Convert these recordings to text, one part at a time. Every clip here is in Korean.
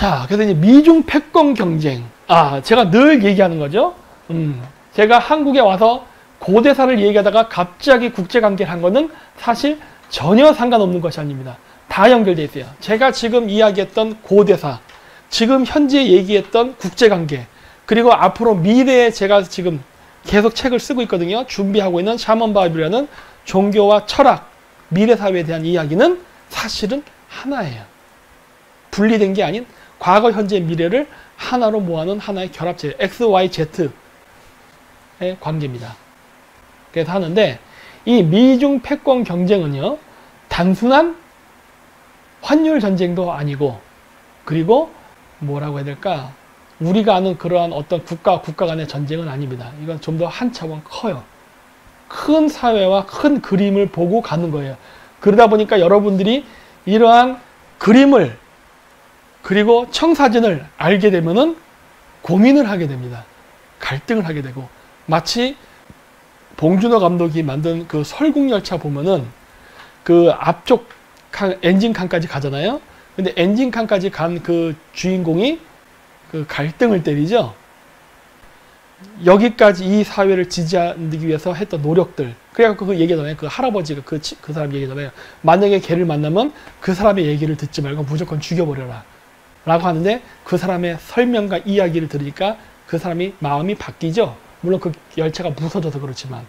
자, 그래서 이제 미중 패권 경쟁. 제가 늘 얘기하는 거죠. 제가 한국에 와서 고대사를 얘기하다가 갑자기 국제관계를 한 거는 사실 전혀 상관없는 것이 아닙니다. 다 연결되어 있어요. 제가 지금 이야기했던 고대사, 지금 현재 얘기했던 국제관계, 그리고 앞으로 미래에 제가 지금 계속 책을 쓰고 있거든요. 준비하고 있는 샤먼 바이블이라는 종교와 철학, 미래사회에 대한 이야기는 사실은 하나예요. 분리된 게 아닌 과거, 현재, 미래를 하나로 모아놓은 하나의 결합체, X, Y, Z의 관계입니다. 그래서 하는데, 이 미중 패권 경쟁은요, 단순한 환율 전쟁도 아니고, 그리고 뭐라고 해야 될까, 우리가 아는 그러한 어떤 국가 간의 전쟁은 아닙니다. 이건 좀 더 한 차원 커요. 큰 사회와 큰 그림을 보고 가는 거예요. 그러다 보니까 여러분들이 이러한 그림을, 그리고 청사진을 알게 되면은 고민을 하게 됩니다. 갈등을 하게 되고, 마치 봉준호 감독이 만든 그 설국열차 보면은 그 앞쪽 엔진 칸까지 가잖아요. 근데 엔진 칸까지 간 그 주인공이 그 갈등을 때리죠. 여기까지 이 사회를 지지하기 위해서 했던 노력들. 그래갖고 그 얘기잖아요. 그 할아버지가 그 사람 얘기잖아요. 만약에 걔를 만나면 그 사람의 얘기를 듣지 말고 무조건 죽여버려라. 라고 하는데 그 사람의 설명과 이야기를 들으니까 그 사람이 마음이 바뀌죠. 물론 그 열차가 무서져서 그렇지만.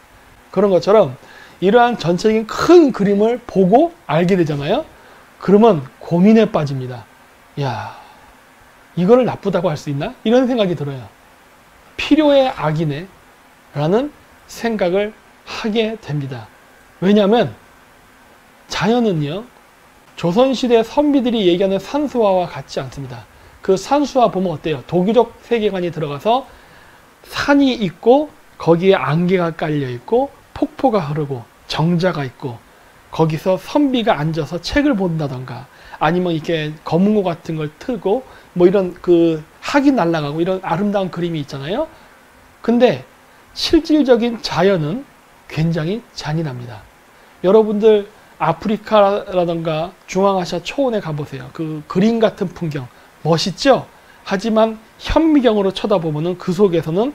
그런 것처럼 이러한 전체적인 큰 그림을 보고 알게 되잖아요. 그러면 고민에 빠집니다. 야, 이거를 나쁘다고 할 수 있나? 이런 생각이 들어요. 필요의 악이네 라는 생각을 하게 됩니다. 왜냐하면 자연은요, 조선시대 선비들이 얘기하는 산수화와 같지 않습니다. 그 산수화 보면 어때요? 도교적 세계관이 들어가서 산이 있고 거기에 안개가 깔려 있고 폭포가 흐르고 정자가 있고 거기서 선비가 앉아서 책을 본다던가 아니면 이렇게 검은고 같은 걸 틀고 뭐 이런 그 학이 날아가고 이런 아름다운 그림이 있잖아요. 근데 실질적인 자연은 굉장히 잔인합니다. 여러분들 아프리카라던가 중앙아시아 초원에 가보세요. 그 그림 같은 풍경 멋있죠? 하지만 현미경으로 쳐다보면은 그 속에서는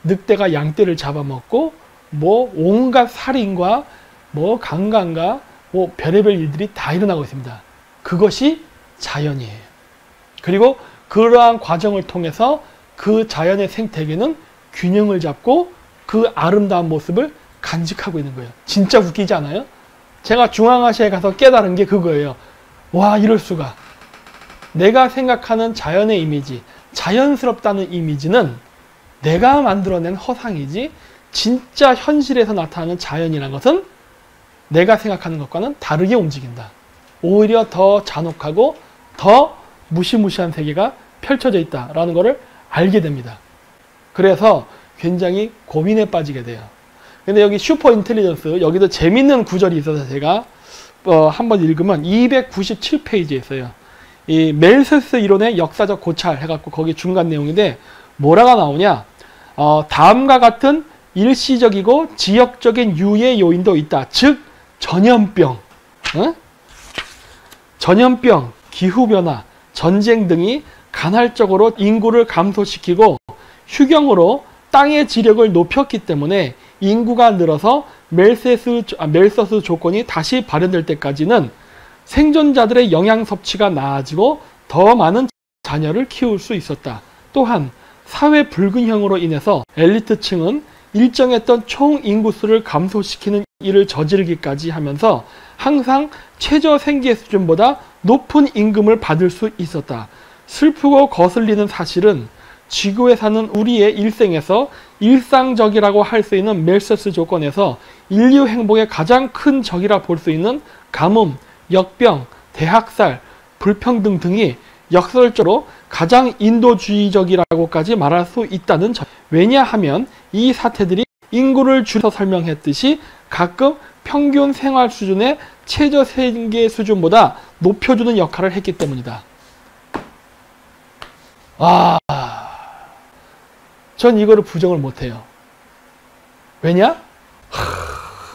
늑대가 양떼를 잡아먹고 뭐 온갖 살인과 뭐 강간과 뭐 별의별 일들이 다 일어나고 있습니다. 그것이 자연이에요. 그리고 그러한 과정을 통해서 그 자연의 생태계는 균형을 잡고 그 아름다운 모습을 간직하고 있는 거예요. 진짜 웃기지 않아요? 제가 중앙아시아에 가서 깨달은 게 그거예요. 와, 이럴 수가. 내가 생각하는 자연의 이미지, 자연스럽다는 이미지는 내가 만들어낸 허상이지 진짜 현실에서 나타나는 자연이라는 것은 내가 생각하는 것과는 다르게 움직인다. 오히려 더 잔혹하고 더 무시무시한 세계가 펼쳐져 있다라는 것을 알게 됩니다. 그래서 굉장히 고민에 빠지게 돼요. 근데 여기 슈퍼 인텔리전스, 여기도 재밌는 구절이 있어서 제가 한번 읽으면 297페이지에 있어요. 이 멜세스 이론의 역사적 고찰 해갖고 거기 중간 내용인데 뭐라가 나오냐? 다음과 같은 일시적이고 지역적인 유해 요인도 있다. 즉 전염병, 전염병, 기후변화, 전쟁 등이 간헐적으로 인구를 감소시키고 휴경으로 땅의 지력을 높였기 때문에 인구가 늘어서 멜서스 조건이 다시 발현될 때까지는 생존자들의 영양 섭취가 나아지고 더 많은 자녀를 키울 수 있었다. 또한 사회 불균형으로 인해서 엘리트층은 일정했던 총 인구수를 감소시키는 일을 저지르기까지 하면서 항상 최저 생계 수준보다 높은 임금을 받을 수 있었다. 슬프고 거슬리는 사실은 지구에 사는 우리의 일생에서 일상적이라고 할 수 있는 멜서스 조건에서 인류 행복의 가장 큰 적이라 볼 수 있는 가뭄, 역병, 대학살, 불평등 등이 역설적으로 가장 인도주의적이라고까지 말할 수 있다는 점. 왜냐하면 이 사태들이 인구를 줄여서 설명했듯이 가끔 평균 생활 수준의 최저 생계 수준보다 높여주는 역할을 했기 때문이다. 전 이거를 부정을 못해요. 왜냐?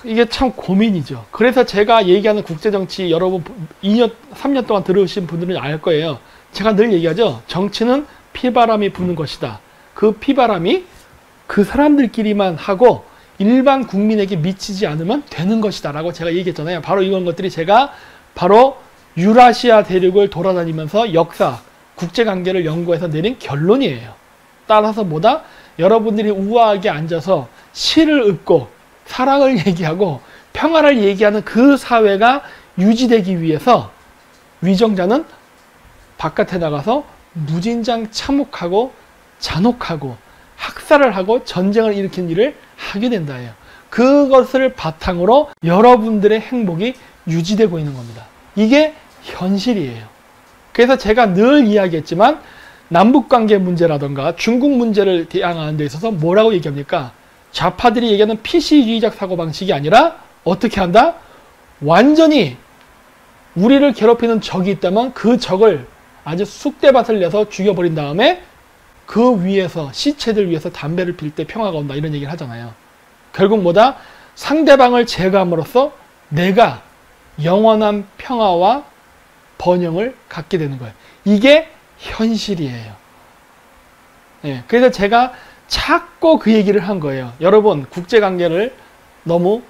이게 참 고민이죠. 그래서 제가 얘기하는 국제정치 여러분 2년, 3년 동안 들으신 분들은 알 거예요. 제가 늘 얘기하죠. 정치는 피바람이 부는 것이다. 그 피바람이 그 사람들끼리만 하고 일반 국민에게 미치지 않으면 되는 것이다 라고 제가 얘기했잖아요. 바로 이런 것들이 제가 바로 유라시아 대륙을 돌아다니면서 역사, 국제관계를 연구해서 내린 결론이에요. 따라서 뭐다? 여러분들이 우아하게 앉아서 시를 읊고 사랑을 얘기하고 평화를 얘기하는 그 사회가 유지되기 위해서 위정자는 바깥에 나가서 무진장 참혹하고 잔혹하고 학살을 하고 전쟁을 일으킨 일을 하게 된다예요. 그것을 바탕으로 여러분들의 행복이 유지되고 있는 겁니다. 이게 현실이에요. 그래서 제가 늘 이야기했지만 남북관계 문제라던가 중국 문제를 대항하는 데 있어서 뭐라고 얘기합니까? 좌파들이 얘기하는 PC주의적 사고방식이 아니라 어떻게 한다? 완전히 우리를 괴롭히는 적이 있다면 그 적을 아주 쑥대밭을 내서 죽여버린 다음에 그 위에서 시체들 위에서 담배를 필 때 평화가 온다 이런 얘기를 하잖아요. 결국 뭐다? 상대방을 제거함으로써 내가 영원한 평화와 번영을 갖게 되는 거예요. 이게 현실이에요. 네, 그래서 제가 자꾸 그 얘기를 한 거예요. 여러분 국제관계를 너무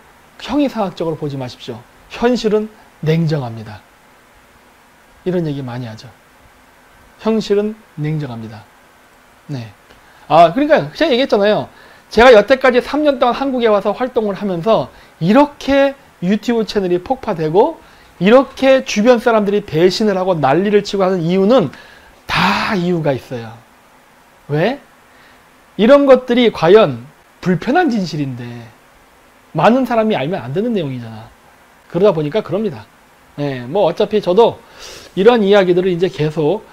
형이상학적으로 보지 마십시오. 현실은 냉정합니다. 이런 얘기 많이 하죠. 현실은 냉정합니다. 네. 그러니까 제가 얘기했잖아요. 제가 여태까지 3년 동안 한국에 와서 활동을 하면서 이렇게 유튜브 채널이 폭파되고 이렇게 주변 사람들이 배신을 하고 난리를 치고 하는 이유는 다 이유가 있어요. 왜? 이런 것들이 과연 불편한 진실인데 많은 사람이 알면 안 되는 내용이잖아. 그러다 보니까 그럽니다. 네, 뭐 어차피 저도 이런 이야기들을 이제 계속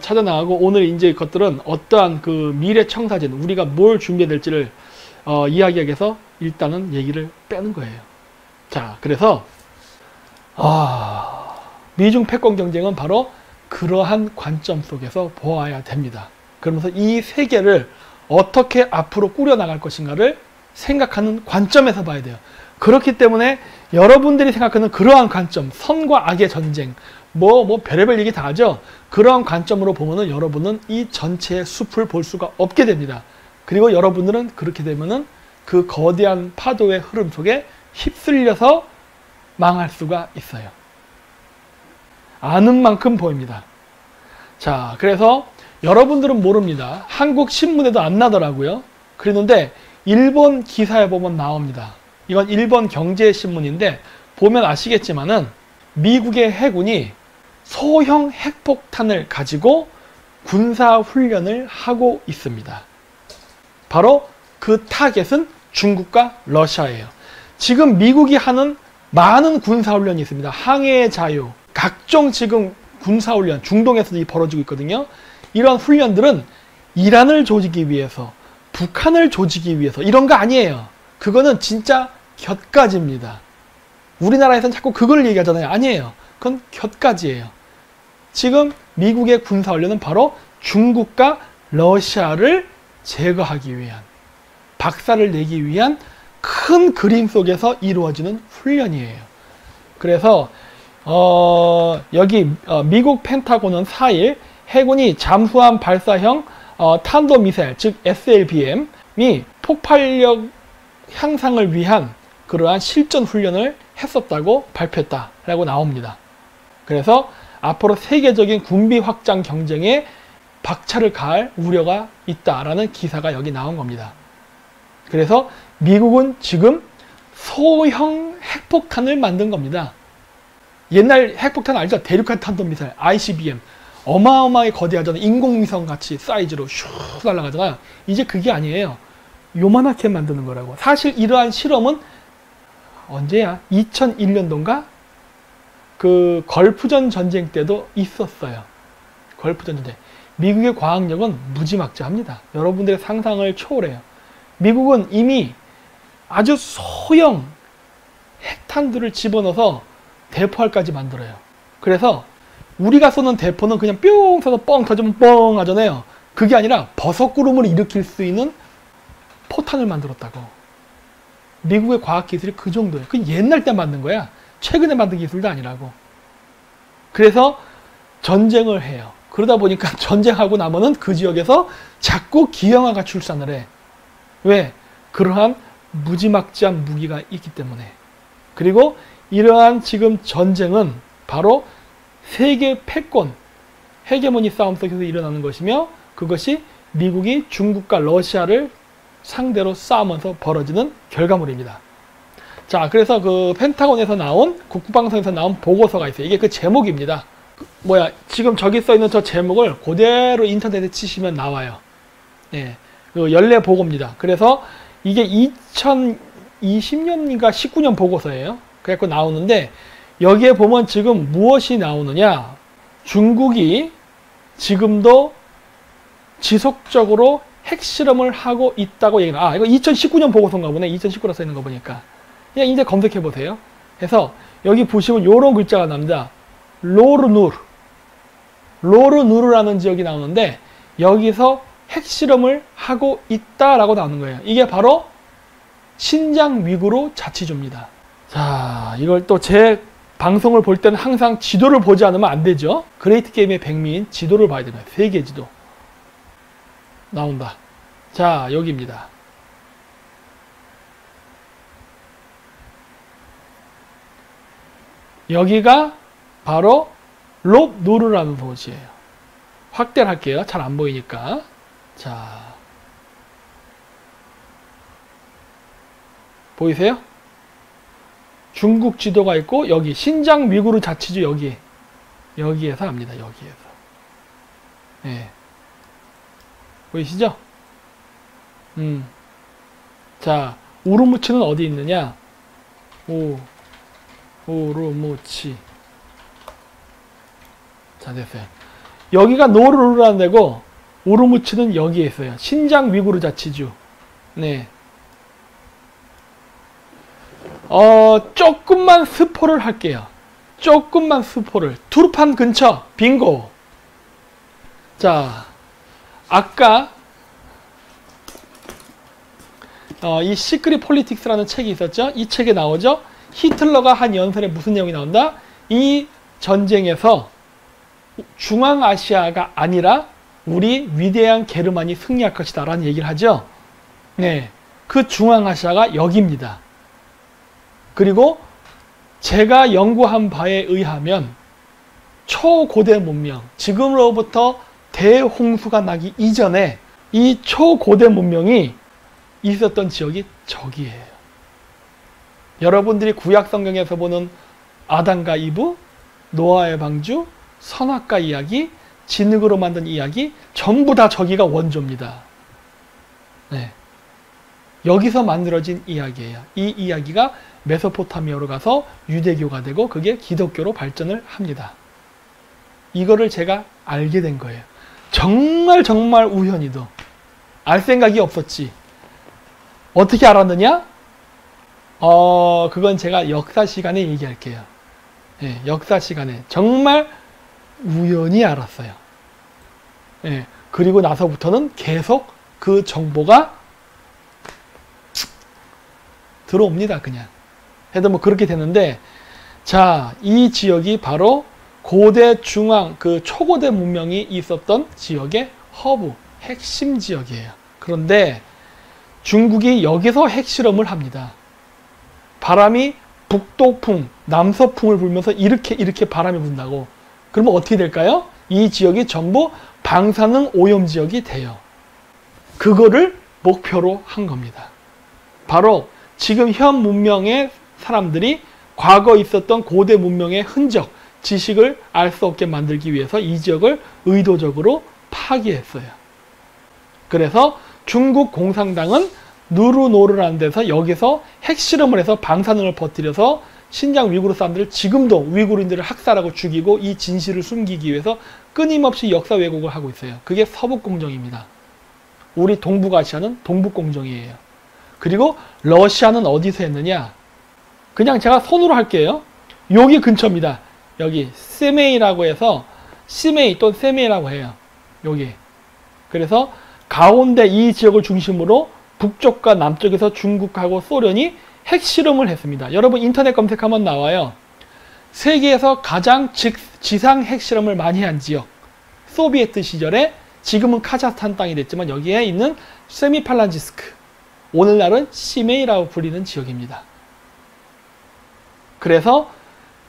찾아나가고 오늘 이제 것들은 어떠한 그 미래 청사진 우리가 뭘 준비해야 될지를 이야기하기 위해서 일단은 얘기를 빼는 거예요. 자, 그래서 미중 패권 경쟁은 바로 그러한 관점 속에서 보아야 됩니다. 그러면서 이 세계를 어떻게 앞으로 꾸려나갈 것인가를 생각하는 관점에서 봐야 돼요. 그렇기 때문에 여러분들이 생각하는 그러한 관점, 선과 악의 전쟁, 뭐 별의별 얘기 다 하죠. 그러한 관점으로 보면은 여러분은 이 전체의 숲을 볼 수가 없게 됩니다. 그리고 여러분들은 그렇게 되면은 그 거대한 파도의 흐름 속에 휩쓸려서 망할 수가 있어요. 아는 만큼 보입니다. 자, 그래서 여러분들은 모릅니다. 한국 신문에도 안 나더라고요. 그랬는데 일본 기사에 보면 나옵니다. 이건 일본 경제신문인데 보면 아시겠지만은 미국의 해군이 소형 핵폭탄을 가지고 군사훈련을 하고 있습니다. 바로 그 타겟은 중국과 러시아예요. 지금 미국이 하는 많은 군사훈련이 있습니다. 항해의 자유, 각종 지금 군사훈련, 중동에서도 벌어지고 있거든요. 이런 훈련들은 이란을 조지기 위해서, 북한을 조지기 위해서 이런 거 아니에요. 그거는 진짜 곁가지입니다. 우리나라에서는 자꾸 그걸 얘기하잖아요. 아니에요. 그건 곁가지예요. 지금 미국의 군사훈련은 바로 중국과 러시아를 제거하기 위한, 박살을 내기 위한 큰 그림 속에서 이루어지는 훈련이에요. 그래서 여기 미국 펜타곤은 4일 해군이 잠수함 발사형 탄도미사일, 즉 SLBM이 폭발력 향상을 위한 그러한 실전 훈련을 했었다고 발표했다라고 나옵니다. 그래서 앞으로 세계적인 군비 확장 경쟁에 박차를 가할 우려가 있다라는 기사가 여기 나온 겁니다. 그래서 미국은 지금 소형 핵폭탄을 만든 겁니다. 옛날 핵폭탄 알죠? 대륙간 탄도미사일 ICBM 어마어마하게 거대하잖아요. 인공위성 같이 사이즈로 슉 날아가잖아요. 이제 그게 아니에요. 요만하게 만드는 거라고. 사실 이러한 실험은 언제야? 2001년도인가? 그 걸프전 전쟁 때도 있었어요. 걸프전 전쟁. 미국의 과학력은 무지막지합니다. 여러분들의 상상을 초월해요. 미국은 이미 아주 소형 핵탄두를 집어넣어서 대포알까지 만들어요. 그래서 우리가 쏘는 대포는 그냥 뿅 쏴서 뻥 터지면 뻥 하잖아요. 그게 아니라 버섯구름을 일으킬 수 있는 포탄을 만들었다고. 미국의 과학기술이 그 정도예요. 그 옛날 때 만든 거야. 최근에 만든 기술도 아니라고. 그래서 전쟁을 해요. 그러다 보니까 전쟁하고 나면은 그 지역에서 자꾸 기형아가 출산을 해. 왜? 그러한 무지막지한 무기가 있기 때문에. 그리고 이러한 지금 전쟁은 바로 세계 패권, 헤게모니 싸움 속에서 일어나는 것이며, 그것이 미국이 중국과 러시아를 상대로 싸우면서 벌어지는 결과물입니다. 자, 그래서 그 펜타곤에서 나온, 국방성에서 나온 보고서가 있어요. 이게 그 제목입니다. 지금 저기 써 있는 저 제목을 그대로 인터넷에 치시면 나와요. 예, 그 연례 보고입니다. 그래서 이게 2020년인가 19년 보고서예요. 그래갖고 나오는데, 여기에 보면 지금 무엇이 나오느냐? 중국이 지금도 지속적으로 핵실험을 하고 있다고 얘기를. 이거 2019년 보고서인가 보네. 2019라 써 있는 거 보니까. 그냥 이제 검색해 보세요. 그래서 여기 보시면 요런 글자가 나옵니다. 로르누르라는 지역이 나오는데, 여기서 핵실험을 하고 있다라고 나오는 거예요. 이게 바로 신장 위구르 자치주입니다. 자, 이걸 또 제 방송을 볼 때는 항상 지도를 보지 않으면 안 되죠. 그레이트 게임의 백미인 지도를 봐야 됩니다. 세계 지도. 나온다. 자, 여기입니다. 여기가 바로 롭누르라는 도시예요. 확대를 할게요. 잘 안 보이니까. 자, 보이세요? 중국 지도가 있고, 여기 신장 위구르 자치주 여기에서 합니다. 여기에서. 네. 보이시죠? 자, 우르무치는 어디 있느냐? 우르무치. 자, 됐어요. 여기가 노르루라는 데고, 우르무치는 여기에 있어요. 신장 위구르 자치주. 네. 조금만 스포를 할게요. 조금만 스포를. 투르판 근처. 빙고. 자, 아까 이 시크릿 폴리틱스라는 책이 있었죠. 이 책에 나오죠. 히틀러가 한 연설에 무슨 내용이 나온다? 이 전쟁에서 중앙아시아가 아니라 우리 위대한 게르만이 승리할 것이다 라는 얘기를 하죠. 네, 그 중앙아시아가 여기입니다. 그리고 제가 연구한 바에 의하면 초고대 문명, 지금으로부터 대홍수가 나기 이전에 이 초고대 문명이 있었던 지역이 저기예요. 여러분들이 구약 성경에서 보는 아담과 이브, 노아의 방주, 선악과 이야기, 진흙으로 만든 이야기, 전부 다 저기가 원조입니다. 네. 여기서 만들어진 이야기예요. 이 이야기가 메소포타미아로 가서 유대교가 되고 그게 기독교로 발전을 합니다. 이거를 제가 알게 된 거예요. 정말 우연히도. 알 생각이 없었지. 어떻게 알았느냐? 그건 제가 역사 시간에 얘기할게요. 예, 역사 시간에. 정말 우연히 알았어요. 예, 그리고 나서부터는 계속 그 정보가 들어옵니다, 그냥. 해도 뭐 그렇게 되는데, 자, 이 지역이 바로 고대 중앙, 그 초고대 문명이 있었던 지역의 허브, 핵심 지역이에요. 그런데 중국이 여기서 핵실험을 합니다. 바람이 북도풍, 남서풍을 불면서 이렇게 바람이 분다고. 그러면 어떻게 될까요? 이 지역이 전부 방사능 오염 지역이 돼요. 그거를 목표로 한 겁니다. 바로 지금 현 문명의 사람들이 과거 있었던 고대 문명의 흔적, 지식을 알 수 없게 만들기 위해서 이 지역을 의도적으로 파괴했어요. 그래서 중국 공산당은 누르노르라는 데서 여기서 핵실험을 해서 방사능을 퍼뜨려서 신장 위구르 사람들을 지금도 위구르인들을 학살하고 죽이고 이 진실을 숨기기 위해서 끊임없이 역사 왜곡을 하고 있어요. 그게 서북공정입니다. 우리 동북아시아는 동북공정이에요. 그리고 러시아는 어디서 했느냐? 그냥 제가 손으로 할게요. 여기 근처입니다. 여기 세메이라고 해서 시메이 또는 세메이라고 해요. 여기. 그래서 가운데 이 지역을 중심으로 북쪽과 남쪽에서 중국하고 소련이 핵실험을 했습니다. 여러분 인터넷 검색하면 나와요. 세계에서 가장 지상 핵실험을 많이 한 지역, 소비에트 시절에 지금은 카자흐스탄 땅이 됐지만 여기에 있는 세미팔란지스크, 오늘날은 시메이라고 불리는 지역입니다. 그래서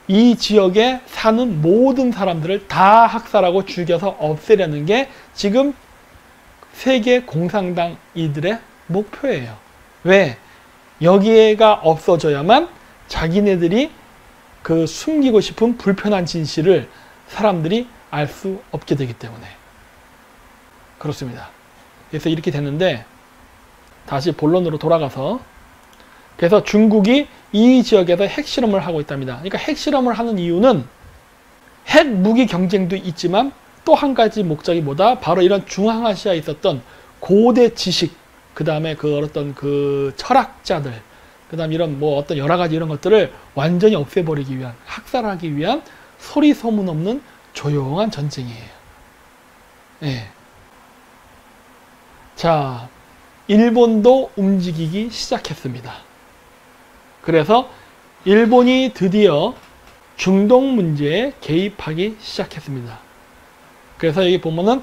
이 지역에 사는 모든 사람들을 다 학살하고 죽여서 없애려는 게 지금 세계 공산당 이들의 목표예요. 왜? 여기가 없어져야만 자기네들이 그 숨기고 싶은 불편한 진실을 사람들이 알 수 없게 되기 때문에 그렇습니다. 그래서 이렇게 됐는데 다시 본론으로 돌아가서 그래서 중국이 이 지역에서 핵실험을 하고 있답니다. 그러니까 핵실험을 하는 이유는 핵무기 경쟁도 있지만 또 한 가지 목적이 뭐다? 바로 이런 중앙아시아에 있었던 고대 지식, 그 다음에 그 어떤 그 철학자들, 그 다음 이런 뭐 어떤 여러 가지 이런 것들을 완전히 없애버리기 위한, 학살하기 위한 소리 소문 없는 조용한 전쟁이에요. 네. 자, 일본도 움직이기 시작했습니다. 그래서 일본이 드디어 중동 문제에 개입하기 시작했습니다. 그래서 여기 보면은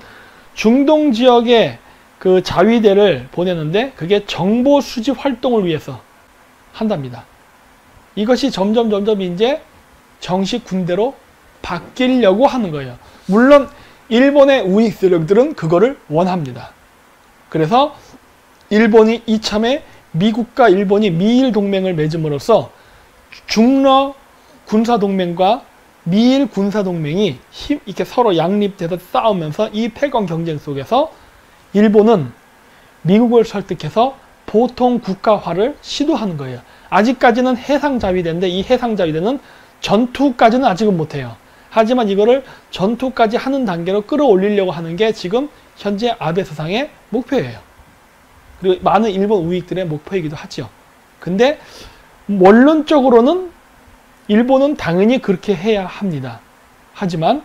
중동 지역에 그 자위대를 보내는데 그게 정보 수집 활동을 위해서 한답니다. 이것이 점점 이제 정식 군대로 바뀌려고 하는 거예요. 물론 일본의 우익 세력들은 그거를 원합니다. 그래서 일본이 이참에 미국과 일본이 미일 동맹을 맺음으로써 중러 군사동맹과 미일 군사동맹이 이렇게 서로 양립돼서 싸우면서 이 패권 경쟁 속에서 일본은 미국을 설득해서 보통 국가화를 시도하는 거예요. 아직까지는 해상자위대인데 이 해상자위대는 전투까지는 아직은 못해요. 하지만 이거를 전투까지 하는 단계로 끌어올리려고 하는 게 지금 현재 아베 수상의 목표예요. 그리고 많은 일본 우익들의 목표이기도 하죠. 근데 원론적으로는 일본은 당연히 그렇게 해야 합니다. 하지만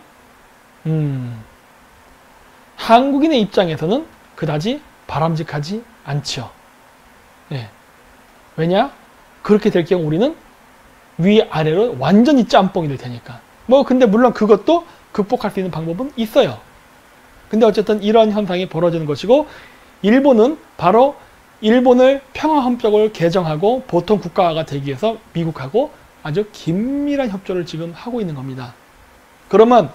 한국인의 입장에서는 그다지 바람직하지 않죠. 네. 왜냐? 그렇게 될 경우 우리는 위아래로 완전히 짬뽕이 될 테니까. 뭐 근데 물론 그것도 극복할 수 있는 방법은 있어요. 근데 어쨌든 이런 현상이 벌어지는 것이고 일본은 바로 일본을 평화헌법을 개정하고 보통 국가가 되기 위해서 미국하고 아주 긴밀한 협조를 지금 하고 있는 겁니다. 그러면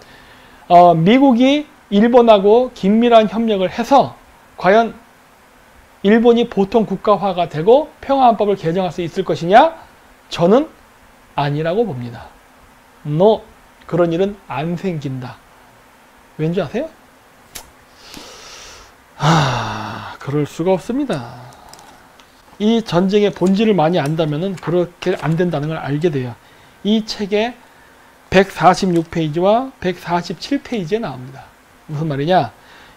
미국이 일본하고 긴밀한 협력을 해서 과연 일본이 보통 국가화가 되고 평화헌법을 개정할 수 있을 것이냐? 저는 아니라고 봅니다. No, 그런 일은 안 생긴다. 왠지 아세요? 그럴 수가 없습니다. 이 전쟁의 본질을 많이 안다면 그렇게 안 된다는 걸 알게 돼요. 이 책의 146페이지와 147페이지에 나옵니다. 무슨 말이냐?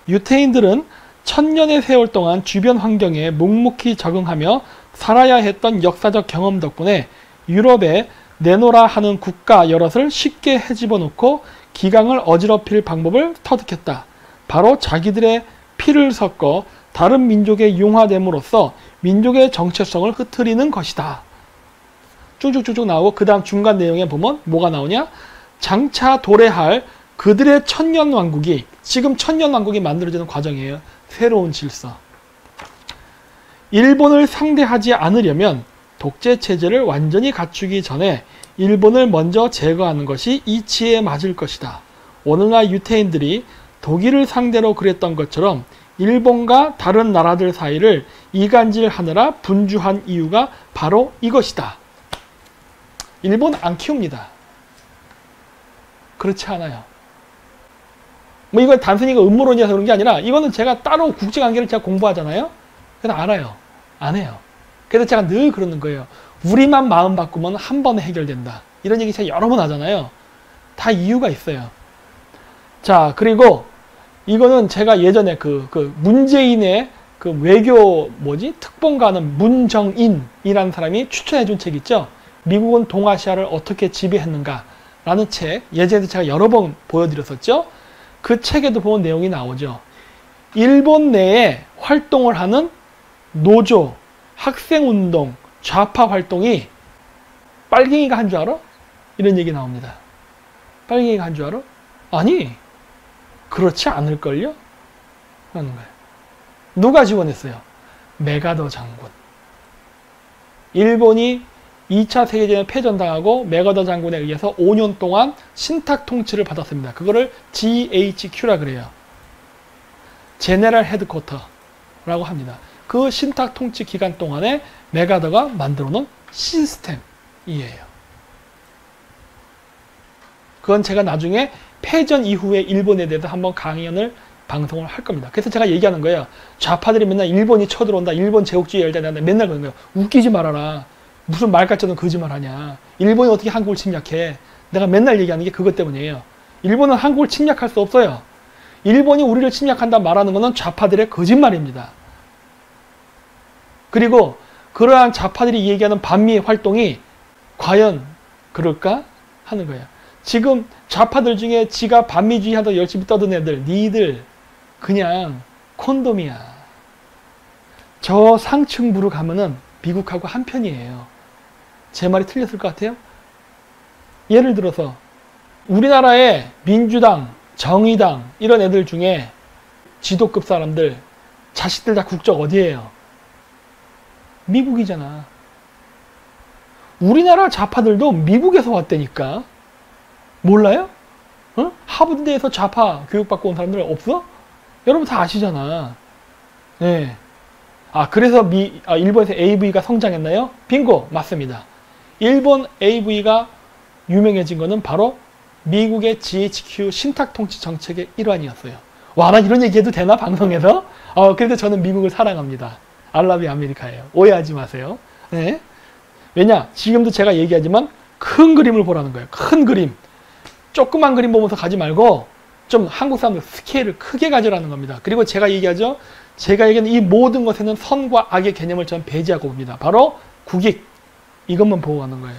유태인들은 천년의 세월 동안 주변 환경에 묵묵히 적응하며 살아야 했던 역사적 경험 덕분에 유럽에 내노라 하는 국가 여럿을 쉽게 헤집어 놓고 기강을 어지럽힐 방법을 터득했다. 바로 자기들의 피를 섞어 다른 민족에 융화됨으로써 민족의 정체성을 흐트리는 것이다. 쭉쭉쭉쭉 나오고 그 다음 중간 내용에 보면 뭐가 나오냐? 장차 도래할 그들의 천년왕국이, 지금 천년왕국이 만들어지는 과정이에요. 새로운 질서. 일본을 상대하지 않으려면 독재체제를 완전히 갖추기 전에 일본을 먼저 제거하는 것이 이치에 맞을 것이다. 오늘날 유태인들이 독일을 상대로 그랬던 것처럼 일본과 다른 나라들 사이를 이간질하느라 분주한 이유가 바로 이것이다. 일본 안 키웁니다. 그렇지 않아요. 뭐 이건 단순히 이거 음모론이라서 그런 게 아니라 이거는 제가 따로 국제관계를 제가 공부하잖아요. 그래서 알아요. 안 해요. 그래서 제가 늘 그러는 거예요. 우리만 마음 바꾸면 한 번에 해결된다. 이런 얘기 제가 여러 번 하잖아요. 다 이유가 있어요. 자, 그리고 이거는 제가 예전에 그 문재인의 그 외교 특본가는 문정인이라는 사람이 추천해준 책 있죠. 미국은 동아시아를 어떻게 지배했는가 라는 책, 예전에 제가 여러 번 보여드렸었죠. 그 책에도 보면 내용이 나오죠. 일본 내에 활동을 하는 노조, 학생운동, 좌파 활동이 빨갱이가 한 줄 알아? 이런 얘기 나옵니다. 빨갱이가 한 줄 알아? 아니, 그렇지 않을걸요? 하는 거예요. 누가 지원했어요? 메가더 장군. 일본이 2차 세계대전에 패전당하고 메가더 장군에 의해서 5년 동안 신탁 통치를 받았습니다. 그거를 GHQ라 그래요. 제네럴 헤드쿼터라고 합니다. 그 신탁 통치 기간 동안에 메가더가 만들어 놓은 시스템이에요. 그건 제가 나중에 패전 이후에 일본에 대해서 한번 강연을 방송을 할 겁니다. 그래서 제가 얘기하는 거예요. 좌파들이 맨날 일본이 쳐들어온다, 일본 제국주의 열자 된다, 맨날 그러는 거예요. 웃기지 말아라. 무슨 말 같지도 않은 거짓말 하냐. 일본이 어떻게 한국을 침략해. 내가 맨날 얘기하는 게 그것 때문이에요. 일본은 한국을 침략할 수 없어요. 일본이 우리를 침략한다 말하는 것은 좌파들의 거짓말입니다. 그리고 그러한 좌파들이 얘기하는 반미 활동이 과연 그럴까 하는 거예요. 지금 좌파들 중에 지가 반미주의 하다 열심히 떠든 애들, 니들 그냥 콘돔이야. 저 상층부로 가면은 미국하고 한편이에요. 제 말이 틀렸을 것 같아요? 예를 들어서 우리나라의 민주당, 정의당 이런 애들 중에 지도급 사람들 자식들 다 국적 어디예요? 미국이잖아. 우리나라 좌파들도 미국에서 왔다니까. 몰라요? 어? 하버드대에서 좌파 교육받고 온 사람들 없어? 여러분 다 아시잖아. 네. 아, 그래서 일본에서 AV가 성장했나요? 빙고! 맞습니다. 일본 AV가 유명해진 거는 바로 미국의 GHQ 신탁통치 정책의 일환이었어요. 와, 나 이런 얘기 해도 되나? 방송에서? 그래도 저는 미국을 사랑합니다. 알라비 아메리카예요. 오해하지 마세요. 네. 왜냐? 지금도 제가 얘기하지만 큰 그림을 보라는 거예요. 큰 그림. 조그만 그림 보면서 가지 말고 좀 한국 사람들 스케일을 크게 가져라는 겁니다. 그리고 제가 얘기하죠. 제가 얘기하는 이 모든 것에는 선과 악의 개념을 저는 배제하고 봅니다. 바로 국익. 이것만 보고 가는 거예요.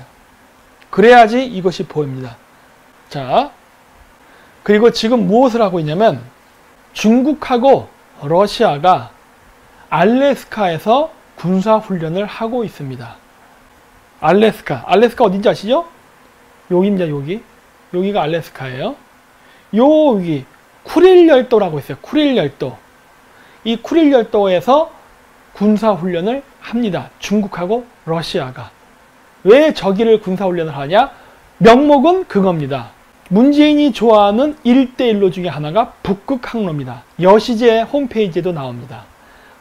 그래야지 이것이 보입니다. 자, 그리고 지금 무엇을 하고 있냐면 중국하고 러시아가 알래스카에서 군사훈련을 하고 있습니다. 알래스카 어딘지 아시죠? 여기입니다. 여기가 알래스카예요. 여기 쿠릴 열도라고 있어요. 쿠릴 열도. 이 쿠릴 열도에서 군사훈련을 합니다. 중국하고 러시아가. 왜 저기를 군사훈련을 하냐? 명목은 그겁니다. 문재인이 좋아하는 1대1로 중에 하나가 북극 항로입니다. 여시제 홈페이지에도 나옵니다.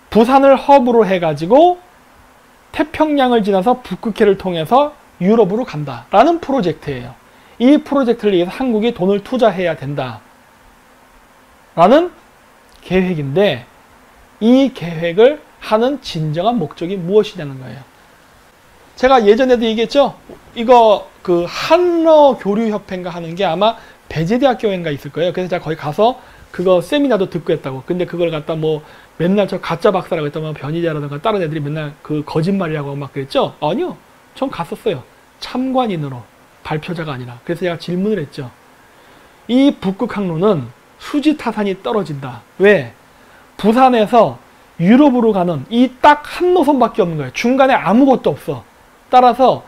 부산을 허브로 해가지고 태평양을 지나서 북극해를 통해서 유럽으로 간다라는 프로젝트예요. 이 프로젝트를 위해서 한국이 돈을 투자해야 된다 라는 계획인데 이 계획을 하는 진정한 목적이 무엇이냐는 거예요. 제가 예전에도 얘기했죠. 이거 그 한러 교류협회인가 하는 게 아마 배재대학교인가 있을 거예요. 그래서 제가 거기 가서 그거 세미나도 듣고 했다고. 근데 그걸 갖다 뭐 맨날 저 가짜 박사라고 했다면 변희재라든가 다른 애들이 맨날 그 거짓말이라고 막 그랬죠. 아니요. 전 갔었어요. 참관인으로. 발표자가 아니라. 그래서 제가 질문을 했죠. 이 북극 항로는 수지 타산이 떨어진다. 왜? 부산에서 유럽으로 가는 이 딱 한 노선밖에 없는 거예요. 중간에 아무것도 없어. 따라서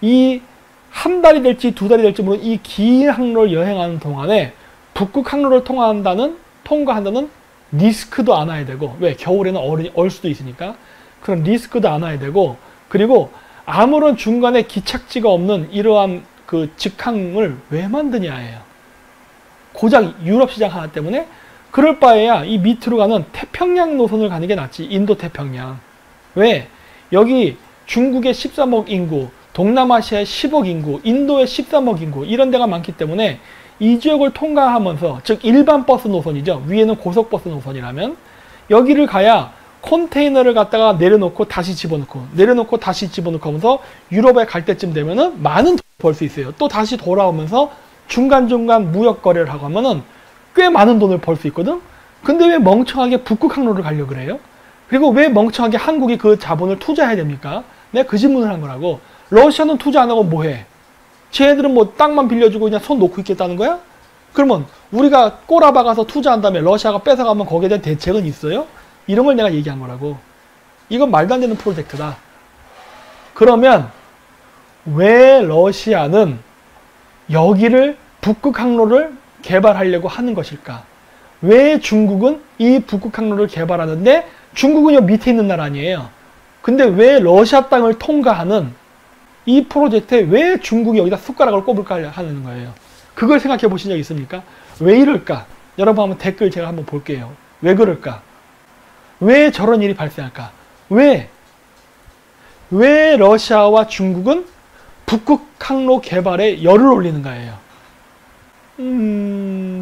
이 한 달이 될지 두 달이 될지 모르는 이 긴 항로를 여행하는 동안에 북극 항로를 통과한다는 리스크도 안아야 되고, 왜? 겨울에는 얼 수도 있으니까. 그런 리스크도 안아야 되고, 그리고 아무런 중간에 기착지가 없는 이러한 그 직항을 왜 만드냐예요. 고작 유럽 시장 하나 때문에. 그럴 바에야 이 밑으로 가는 태평양 노선을 가는 게 낫지. 인도 태평양. 왜? 여기 중국의 13억 인구, 동남아시아의 10억 인구, 인도의 13억 인구 이런 데가 많기 때문에 이 지역을 통과하면서, 즉 일반 버스 노선이죠. 위에는 고속버스 노선이라면 여기를 가야 컨테이너를 갖다가 내려놓고 다시 집어넣고 내려놓고 다시 집어넣고 하면서 유럽에 갈 때쯤 되면은 많은 돈을 벌 수 있어요. 또 다시 돌아오면서 중간중간 무역 거래를 하고 하면은 꽤 많은 돈을 벌 수 있거든. 근데 왜 멍청하게 북극 항로를 가려고 그래요? 그리고 왜 멍청하게 한국이 그 자본을 투자해야 됩니까? 내가 그 질문을 한 거라고. 러시아는 투자 안 하고 뭐 해? 쟤네들은 뭐 땅만 빌려주고 그냥 손 놓고 있겠다는 거야? 그러면 우리가 꼬라박아서 투자한 다음에 러시아가 뺏어가면 거기에 대한 대책은 있어요? 이런 걸 내가 얘기한 거라고. 이건 말도 안 되는 프로젝트다. 그러면 왜 러시아는 여기를 북극 항로를 개발하려고 하는 것일까? 왜 중국은 이 북극 항로를 개발하는데 중국은 여기 밑에 있는 나라 아니에요. 근데 왜 러시아 땅을 통과하는 이 프로젝트에 왜 중국이 여기다 숟가락을 꼽을까 하는 거예요. 그걸 생각해 보신 적 있습니까? 왜 이럴까? 여러분 한번 댓글 제가 한번 볼게요. 왜 그럴까? 왜 저런 일이 발생할까? 왜 러시아와 중국은 북극 항로 개발에 열을 올리는가예요.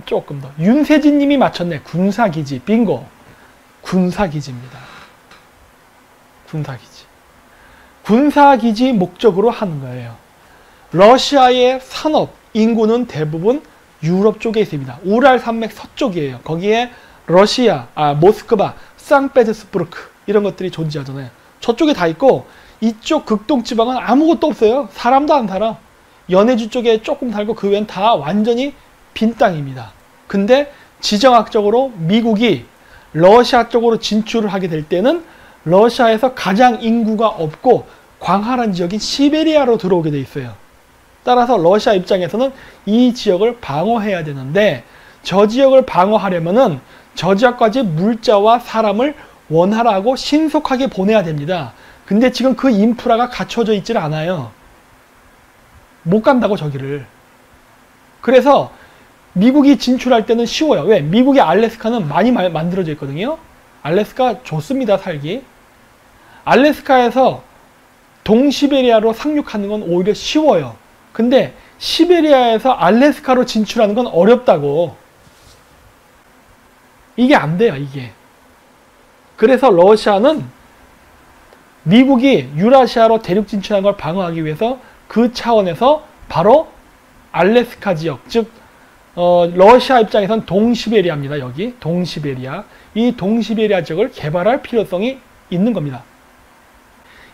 조금 더. 윤세진 님이 맞췄네. 군사기지. 빙고. 군사기지입니다. 군사기지. 군사기지 목적으로 하는 거예요. 러시아의 산업 인구는 대부분 유럽 쪽에 있습니다. 우랄 산맥 서쪽이에요. 거기에 러시아, 모스크바, 상페테르부르크 이런 것들이 존재하잖아요. 저쪽에 다 있고 이쪽 극동 지방은 아무것도 없어요. 사람도 안 살아. 연해주 쪽에 조금 살고 그 외엔 다 완전히 빈 땅입니다. 근데 지정학적으로 미국이 러시아 쪽으로 진출을 하게 될 때는 러시아에서 가장 인구가 없고 광활한 지역인 시베리아로 들어오게 돼 있어요. 따라서 러시아 입장에서는 이 지역을 방어해야 되는데 저 지역을 방어하려면은 저 지역까지 물자와 사람을 원활하고 신속하게 보내야 됩니다. 근데 지금 그 인프라가 갖춰져 있질 않아요. 못 간다고 저기를. 그래서 미국이 진출할 때는 쉬워요. 왜? 미국의 알래스카는 많이 만들어져 있거든요. 알래스카 좋습니다, 살기. 알래스카에서 동시베리아로 상륙하는 건 오히려 쉬워요. 근데 시베리아에서 알래스카로 진출하는 건 어렵다고. 이게 안 돼요, 이게. 그래서 러시아는 미국이 유라시아로 대륙 진출한 걸 방어하기 위해서 그 차원에서 바로 알래스카 지역, 즉 러시아 입장에선 동시베리아입니다. 여기 동시베리아. 이 동시베리아 지역을 개발할 필요성이 있는 겁니다.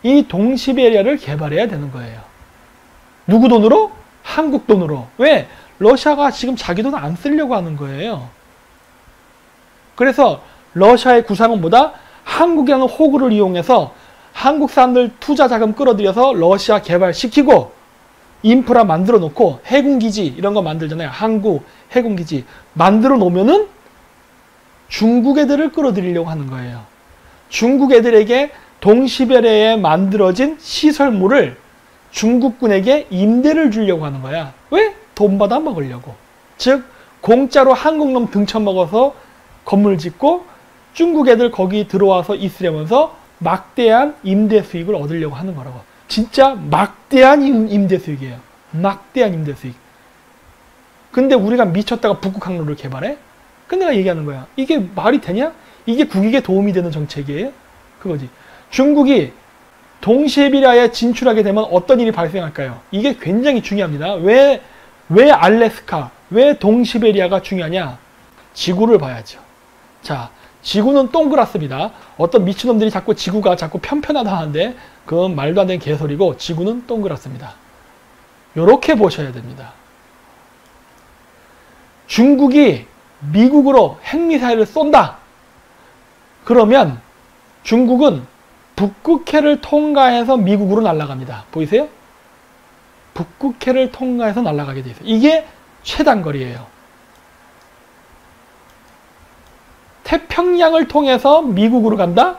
이 동시베리아를 개발해야 되는 거예요. 누구 돈으로? 한국 돈으로. 왜? 러시아가 지금 자기 돈 안 쓰려고 하는 거예요. 그래서 러시아의 구상은 뭐다? 한국이라는 호구를 이용해서 한국 사람들 투자 자금 끌어들여서 러시아 개발시키고 인프라 만들어 놓고 해군기지 이런 거 만들잖아요. 항구, 해군기지 만들어 놓으면은 중국 애들을 끌어들이려고 하는 거예요. 중국 애들에게 동시베리아에 만들어진 시설물을 중국군에게 임대를 주려고 하는 거야. 왜? 돈 받아 먹으려고. 즉 공짜로 한국놈 등쳐먹어서 건물 짓고 중국 애들 거기 들어와서 있으려면서 막대한 임대 수익을 얻으려고 하는 거라고. 진짜 막대한 임대 수익이에요. 막대한 임대 수익. 근데 우리가 미쳤다가 북극 항로를 개발해? 근데 내가 얘기하는 거야. 이게 말이 되냐? 이게 국익에 도움이 되는 정책이에요? 그거지. 중국이 동시베리아에 진출하게 되면 어떤 일이 발생할까요? 이게 굉장히 중요합니다. 왜 알래스카, 왜 동시베리아가 중요하냐? 지구를 봐야죠. 자, 지구는 동그랗습니다. 어떤 미친놈들이 자꾸 지구가 자꾸 편편하다 하는데 그건 말도 안 되는 개소리고 지구는 동그랗습니다. 요렇게 보셔야 됩니다. 중국이 미국으로 핵미사일을 쏜다. 그러면 중국은 북극해를 통과해서 미국으로 날아갑니다. 보이세요? 북극해를 통과해서 날아가게 돼 있어요. 이게 최단거리예요. 태평양을 통해서 미국으로 간다?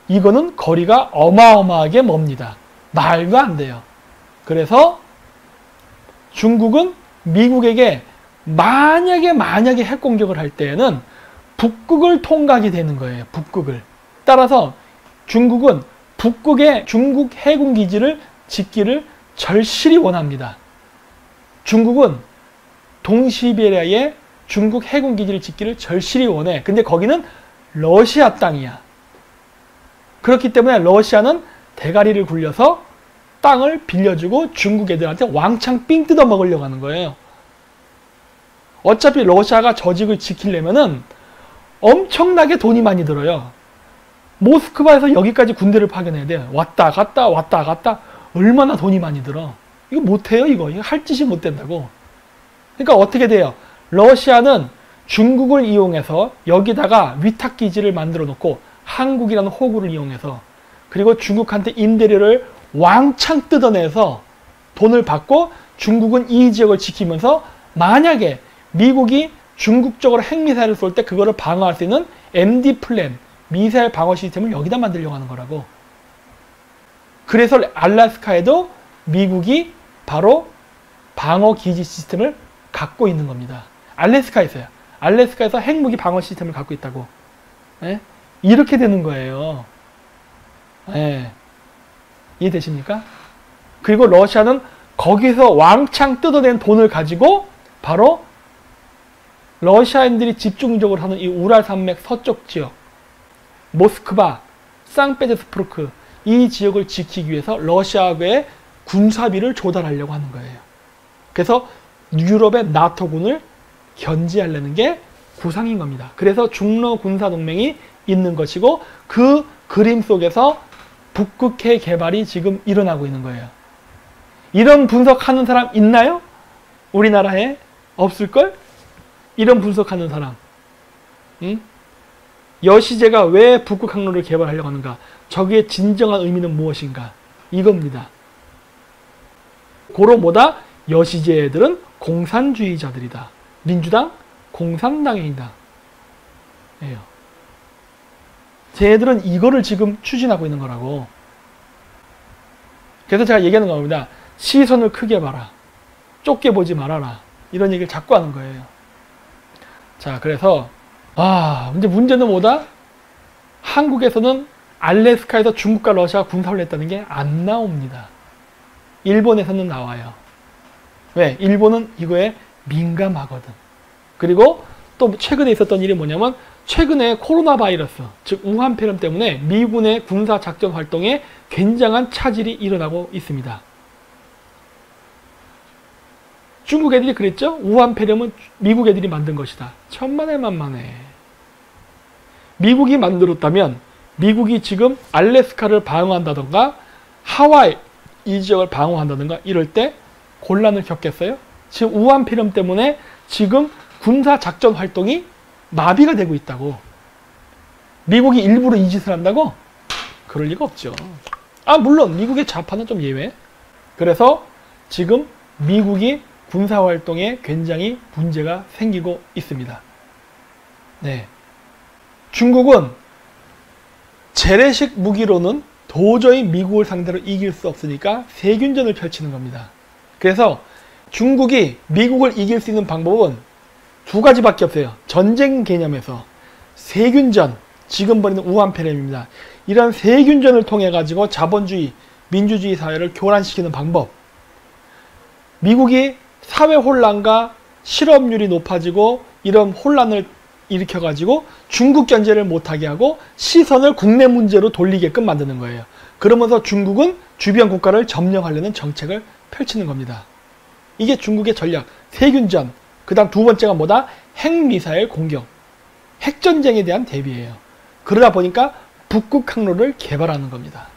이거는 거리가 어마어마하게 멉니다. 말도 안 돼요. 그래서 중국은 미국에게 만약에 핵공격을 할 때에는 북극을 통과하게 되는 거예요. 북극을. 따라서 중국은 북극에 중국 해군기지를 짓기를 절실히 원합니다. 중국은 동시베리아에 중국 해군기지를 짓기를 절실히 원해. 근데 거기는 러시아 땅이야. 그렇기 때문에 러시아는 대가리를 굴려서 땅을 빌려주고 중국 애들한테 왕창 삥 뜯어 먹으려고 하는 거예요. 어차피 러시아가 저 지역을 지키려면은 엄청나게 돈이 많이 들어요. 모스크바에서 여기까지 군대를 파견해야 돼. 왔다 갔다 얼마나 돈이 많이 들어. 이거 못해요. 이거 할 짓이 못 된다고. 그러니까 어떻게 돼요? 러시아는 중국을 이용해서 여기다가 위탁기지를 만들어 놓고 한국이라는 호구를 이용해서 그리고 중국한테 임대료를 왕창 뜯어내서 돈을 받고 중국은 이 지역을 지키면서 만약에 미국이 중국 쪽으로 핵미사일을 쏠 때 그거를 방어할 수 있는 MD 플랜, 미사일 방어 시스템을 여기다 만들려고 하는 거라고. 그래서 알래스카에도 미국이 바로 방어 기지 시스템을 갖고 있는 겁니다. 알래스카에서요. 알래스카에서 핵무기 방어 시스템을 갖고 있다고. 예? 이렇게 되는 거예요. 예. 이해되십니까? 그리고 러시아는 거기서 왕창 뜯어낸 돈을 가지고 바로 러시아인들이 집중적으로 하는 이 우랄 산맥 서쪽 지역, 모스크바, 상페테르부르크 이 지역을 지키기 위해서 러시아의 군사비를 조달하려고 하는 거예요. 그래서 유럽의 나토군을 견제하려는 게 구상인 겁니다. 그래서 중러 군사동맹이 있는 것이고 그 그림 속에서 북극해 개발이 지금 일어나고 있는 거예요. 이런 분석하는 사람 있나요? 우리나라에? 없을걸? 이런 분석하는 사람. 응? 여시제가 왜 북극 항로를 개발하려고 하는가? 저기의 진정한 의미는 무엇인가? 이겁니다. 고로 뭐다? 여시제 애들은 공산주의자들이다. 민주당? 공산당이다. 예요. 쟤네들은 이거를 지금 추진하고 있는 거라고. 그래서 제가 얘기하는 겁니다. 시선을 크게 봐라. 좁게 보지 말아라. 이런 얘기를 자꾸 하는 거예요. 자, 그래서 이제 문제는 뭐다? 한국에서는 알래스카에서 중국과 러시아가 군사를 했다는 게 안 나옵니다. 일본에서는 나와요. 왜? 일본은 이거에 민감하거든. 그리고 또 최근에 있었던 일이 뭐냐면 최근에 코로나 바이러스, 즉 우한폐렴 때문에 미군의 군사작전 활동에 굉장한 차질이 일어나고 있습니다. 중국 애들이 그랬죠? 우한폐렴은 미국 애들이 만든 것이다. 천만에 만만해. 미국이 만들었다면 미국이 지금 알래스카를 방어한다던가 하와이 이 지역을 방어한다던가 이럴 때 곤란을 겪겠어요? 지금 우한폐렴 때문에 지금 군사작전 활동이 마비가 되고 있다고. 미국이 일부러 이 짓을 한다고? 그럴 리가 없죠. 물론 미국의 좌파는 좀 예외. 그래서 지금 미국이 군사활동에 굉장히 문제가 생기고 있습니다. 네. 중국은 재래식 무기로는 도저히 미국을 상대로 이길 수 없으니까 세균전을 펼치는 겁니다. 그래서 중국이 미국을 이길 수 있는 방법은 두 가지밖에 없어요. 전쟁 개념에서 세균전, 지금 벌이는 우한폐렴입니다. 이런 세균전을 통해 가지고 자본주의, 민주주의 사회를 교란시키는 방법. 미국이 사회 혼란과 실업률이 높아지고 이런 혼란을 일으켜 가지고 중국 견제를 못하게 하고 시선을 국내 문제로 돌리게끔 만드는 거예요. 그러면서 중국은 주변 국가를 점령하려는 정책을 펼치는 겁니다. 이게 중국의 전략. 세균전. 그 다음 두 번째가 뭐다? 핵미사일 공격. 핵전쟁에 대한 대비예요. 그러다 보니까 북극 항로를 개발하는 겁니다.